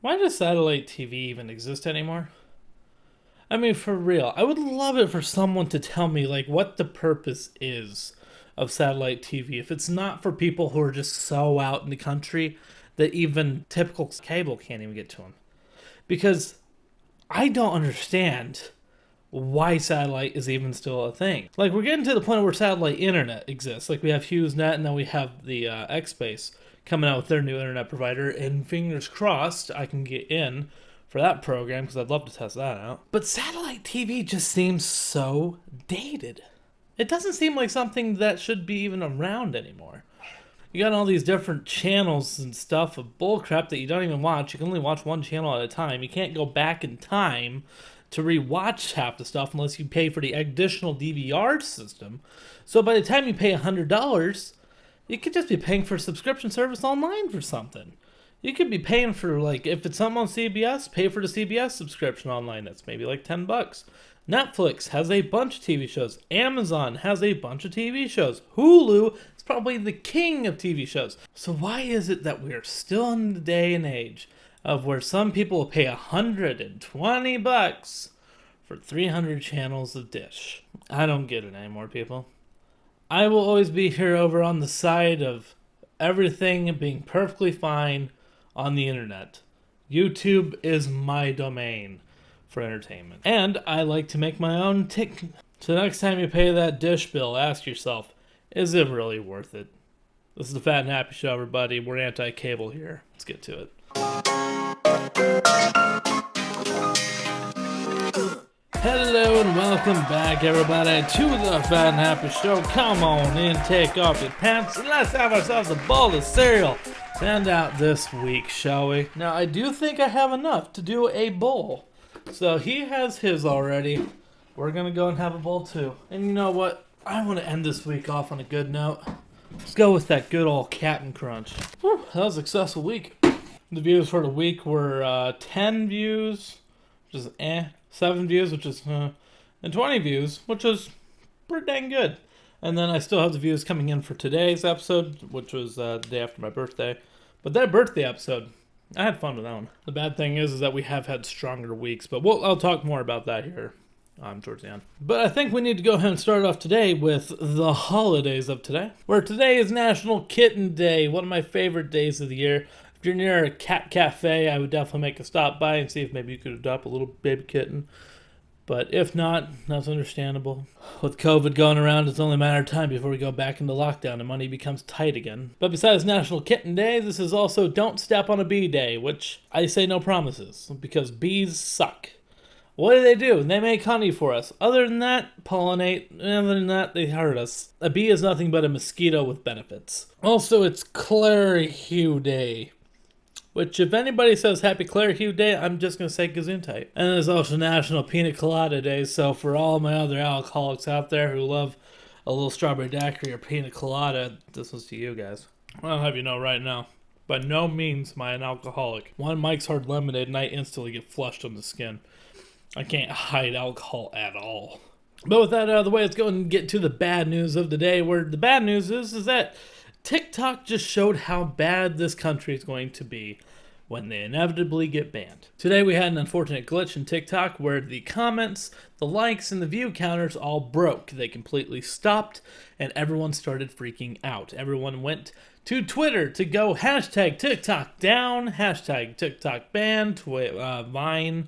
Why does satellite TV even exist anymore? I mean, for real, I would love it for someone to tell me, like, what the purpose is of satellite TV. If it's not for people who are just so out in the country that even typical cable can't even get to them. Because I don't understand why satellite is even still a thing. Like, we're getting to the point where satellite internet exists. Like, we have HughesNet, and then we have the X-Space coming out with their new internet provider, and fingers crossed I can get in for that program because I'd love to test that out. But satellite TV just seems so dated. It doesn't seem like something that should be even around anymore. You got all these different channels and stuff of bullcrap that you don't even watch. You can only watch one channel at a time. You can't go back in time to rewatch half the stuff unless you pay for the additional DVR system. So by the time you pay $100, you could just be paying for a subscription service online for something. You could be paying for, like, if it's something on CBS, pay for the CBS subscription online. That's maybe like $10. Netflix has a bunch of TV shows. Amazon has a bunch of TV shows. Hulu is probably the king of TV shows. So why is it that we're still in the day and age of where some people will pay $120 for 300 channels of dish? I don't get it anymore, people. I will always be here over on the side of everything being perfectly fine on the internet. YouTube is my domain for entertainment. And I like to make my own tick. So next time you pay that dish bill, ask yourself, is it really worth it? This is the Fat and Happy Show, everybody. We're anti-cable here. Let's get to it. Hello and welcome back, everybody, to the Fat and Happy Show. Come on in, take off your pants, and let's have ourselves a bowl of cereal. Send out this week, shall we? Now, I do think I have enough to do a bowl. So he has his already. We're going to go and have a bowl too. And you know what? I want to end this week off on a good note. Let's go with that good old Captain Crunch. Whew, that was a successful week. The views for the week were 10 views, which is 7 views, which is and 20 views, which is pretty dang good. And then I still have the views coming in for today's episode, which was the day after my birthday. But that birthday episode, I had fun with that one. The bad thing is that we have had stronger weeks, but I'll talk more about that here towards the end. But I think we need to go ahead and start off today with the holidays of today, where today is National Kitten Day, one of my favorite days of the year. If you're near a cat cafe, I would definitely make a stop by and see if maybe you could adopt a little baby kitten. But if not, that's understandable. With COVID going around, it's only a matter of time before we go back into lockdown and money becomes tight again. But besides National Kitten Day, this is also Don't Step on a Bee Day, which I say no promises, because bees suck. What do? They make honey for us. Other than that, pollinate. Other than that, they hurt us. A bee is nothing but a mosquito with benefits. Also, it's Claire Hugh Day, which, if anybody says Happy Claire Hugh Day, I'm just going to say Gesundheit. And there's also National Pina Colada Day, so for all my other alcoholics out there who love a little strawberry daiquiri or pina colada, this was to you guys. I'll have you know right now, by no means am I an alcoholic. One Mike's Hard Lemonade and I instantly get flushed on the skin. I can't hide alcohol at all. But with that out of the way, let's go and get to the bad news of the day, where the bad news is that TikTok just showed how bad this country is going to be when they inevitably get banned. Today we had an unfortunate glitch in TikTok where the comments, the likes, and the view counters all broke. They completely stopped and everyone started freaking out. Everyone went to Twitter to go hashtag TikTok down, hashtag TikTok ban, Vine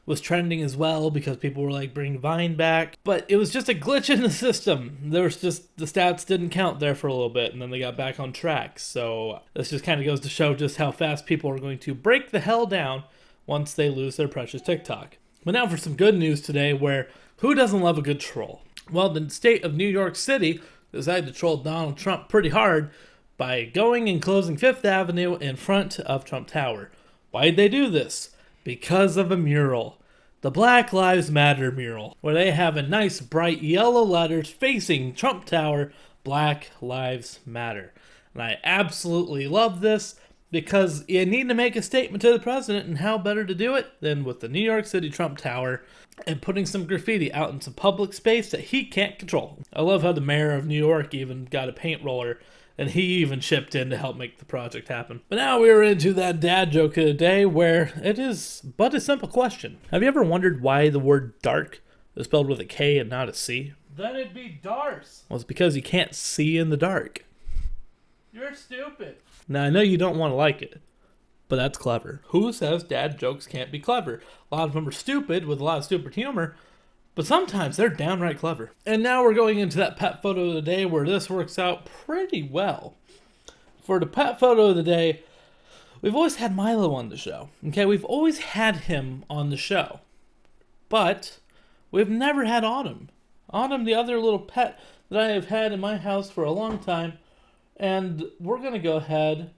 was trending as well because people were like, bring Vine back. But it was just a glitch in the system. There was just, the stats didn't count there for a little bit and then they got back on track. So this just kind of goes to show just how fast people are going to break the hell down once they lose their precious TikTok. But now for some good news today, where who doesn't love a good troll? Well, the state of New York City decided to troll Donald Trump pretty hard by going and closing Fifth Avenue in front of Trump Tower. Why did they do this? Because of a mural. The Black Lives Matter mural, where they have a nice bright yellow letters facing Trump Tower, Black Lives Matter. And I absolutely love this because you need to make a statement to the president, and how better to do it than with the New York City Trump Tower and putting some graffiti out in some public space that he can't control. I love how the mayor of New York even got a paint roller And he even chipped in to help make the project happen. But now we're into that dad joke of the day where it is but a simple question. Have you ever wondered why the word dark is spelled with a K and not a C? Then it'd be Darce. Well, it's because you can't see in the dark. You're stupid. Now, I know you don't want to like it, but that's clever. Who says dad jokes can't be clever? A lot of them are stupid with a lot of stupid humor, but sometimes they're downright clever. And now we're going into that pet photo of the day where this works out pretty well. For the pet photo of the day, we've always had Milo on the show. Okay, we've always had him on the show. But we've never had Autumn. Autumn, the other little pet that I have had in my house for a long time. And we're going to go ahead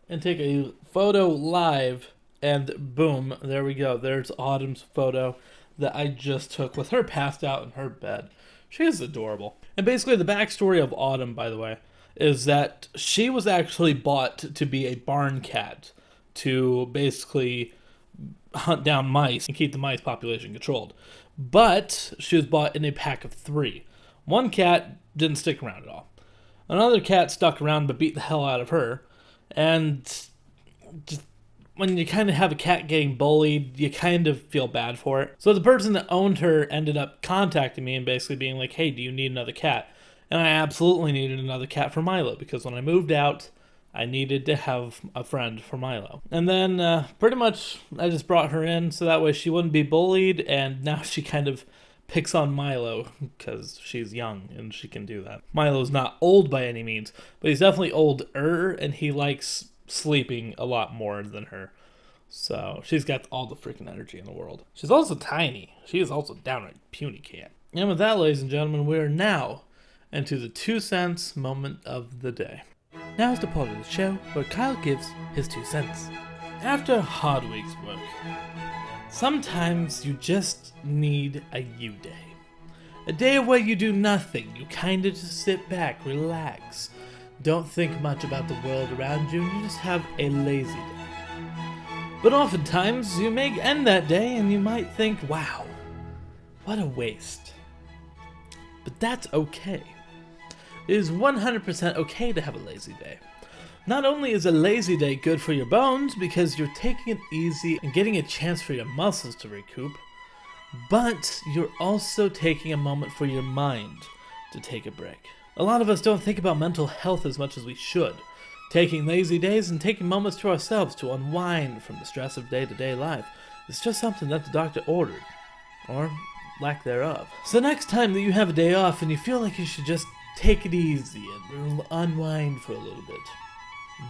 and take a photo live. And boom, there we go. There's Autumn's photo that I just took with her passed out in her bed. She is adorable. And basically the backstory of Autumn, by the way, is that she was actually bought to be a barn cat to basically hunt down mice and keep the mice population controlled. But she was bought in a pack of 3. One cat didn't stick around at all. Another cat stuck around but beat the hell out of her. And just when you kind of have a cat getting bullied, you kind of feel bad for it. So the person that owned her ended up contacting me and basically being like, hey, do you need another cat? And I absolutely needed another cat for Milo because when I moved out, I needed to have a friend for Milo. And then pretty much I just brought her in so that way she wouldn't be bullied, and now she kind of picks on Milo because she's young and she can do that. Milo's not old by any means, but he's definitely older and he likes sleeping a lot more than her. So she's got all the freaking energy in the world. She's also tiny. She is also downright puny cat. And with that, ladies and gentlemen, we are now into the 2 cents moment of the day. Now is the part of the show where Kyle gives his 2 cents. After a hard week's work, sometimes you just need a you day. A day where you do nothing. You kinda just sit back, relax. Don't think much about the world around you, and you just have a lazy day. But oftentimes, you may end that day and you might think, wow, what a waste. But that's okay. It is 100% okay to have a lazy day. Not only is a lazy day good for your bones because you're taking it easy and getting a chance for your muscles to recoup, but you're also taking a moment for your mind to take a break. A lot of us don't think about mental health as much as we should. Taking lazy days and taking moments to ourselves to unwind from the stress of day-to-day life is just something that the doctor ordered, or lack thereof. So next time that you have a day off and you feel like you should just take it easy and unwind for a little bit,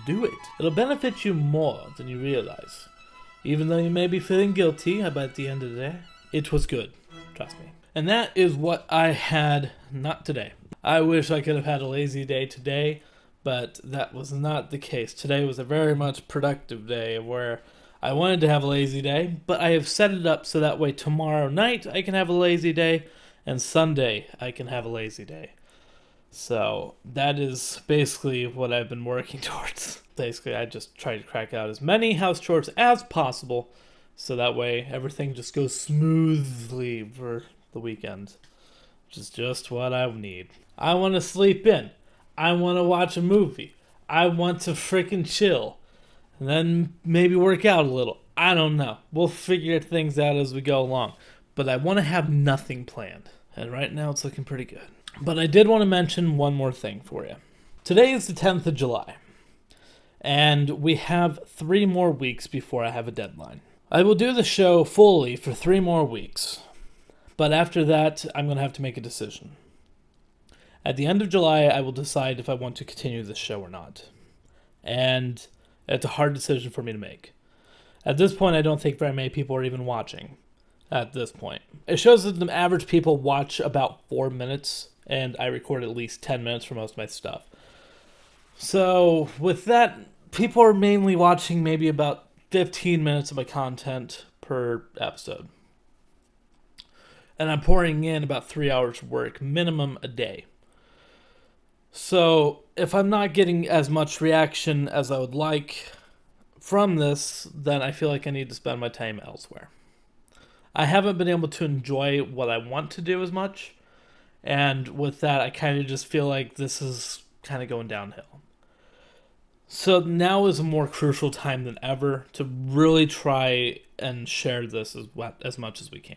do it. It'll benefit you more than you realize. Even though you may be feeling guilty, but at the end of the day, it was good. Trust me. And that is what I had not today. I wish I could have had a lazy day today, but that was not the case. Today was a very much productive day where I wanted to have a lazy day, but I have set it up so that way tomorrow night I can have a lazy day, and Sunday I can have a lazy day. So that is basically what I've been working towards. Basically, I just try to crack out as many house chores as possible, so that way everything just goes smoothly for the weekend. Which is just what I need. I want to sleep in. I want to watch a movie. I want to freaking chill. And then maybe work out a little. I don't know. We'll figure things out as we go along. But I want to have nothing planned. And right now it's looking pretty good. But I did want to mention one more thing for you. Today is the 10th of July. And we have 3 more weeks before I have a deadline. I will do the show fully for 3 more weeks. But after that, I'm going to have to make a decision. At the end of July, I will decide if I want to continue this show or not. And it's a hard decision for me to make. At this point, I don't think very many people are even watching. At this point. It shows that the average people watch about 4 minutes, and I record at least 10 minutes for most of my stuff. So, with that, people are mainly watching maybe about 15 minutes of my content per episode. And I'm pouring in about 3 hours of work, minimum a day. So, if I'm not getting as much reaction as I would like from this, then I feel like I need to spend my time elsewhere. I haven't been able to enjoy what I want to do as much, and with that, I kind of just feel like this is kind of going downhill. So now is a more crucial time than ever to really try and share this as much as we can.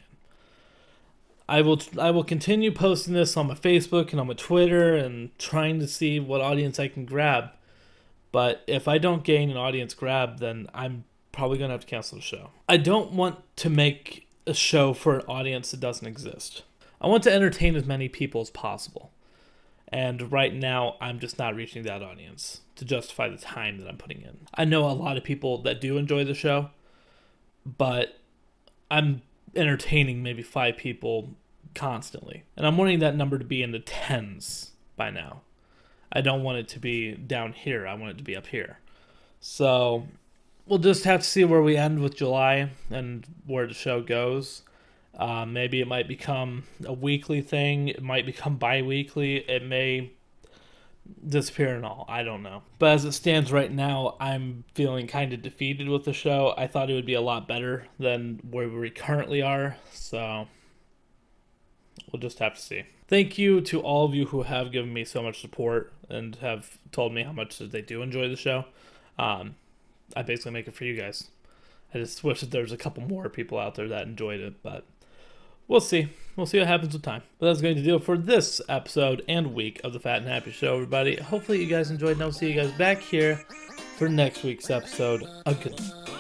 I will continue posting this on my Facebook and on my Twitter and trying to see what audience I can grab. But if I don't gain an audience grab, then I'm probably going to have to cancel the show. I don't want to make a show for an audience that doesn't exist. I want to entertain as many people as possible. And right now, I'm just not reaching that audience to justify the time that I'm putting in. I know a lot of people that do enjoy the show, but I'm entertaining maybe 5 people constantly. And I'm wanting that number to be in the tens by now. I don't want it to be down here. I want it to be up here. So we'll just have to see where we end with July and where the show goes. Maybe it might become a weekly thing. It might become bi-weekly. It may disappear and all. I don't know. But as it stands right now, I'm feeling kind of defeated with the show. I thought it would be a lot better than where we currently are. So we'll just have to see. Thank you to all of you who have given me so much support and have told me how much they do enjoy the show. I basically make it for you guys. I just wish that there was a couple more people out there that enjoyed it, but we'll see. We'll see what happens with time. But that's going to do it for this episode and week of the Fat and Happy Show, everybody. Hopefully you guys enjoyed, and I'll see you guys back here for next week's episode. A good night.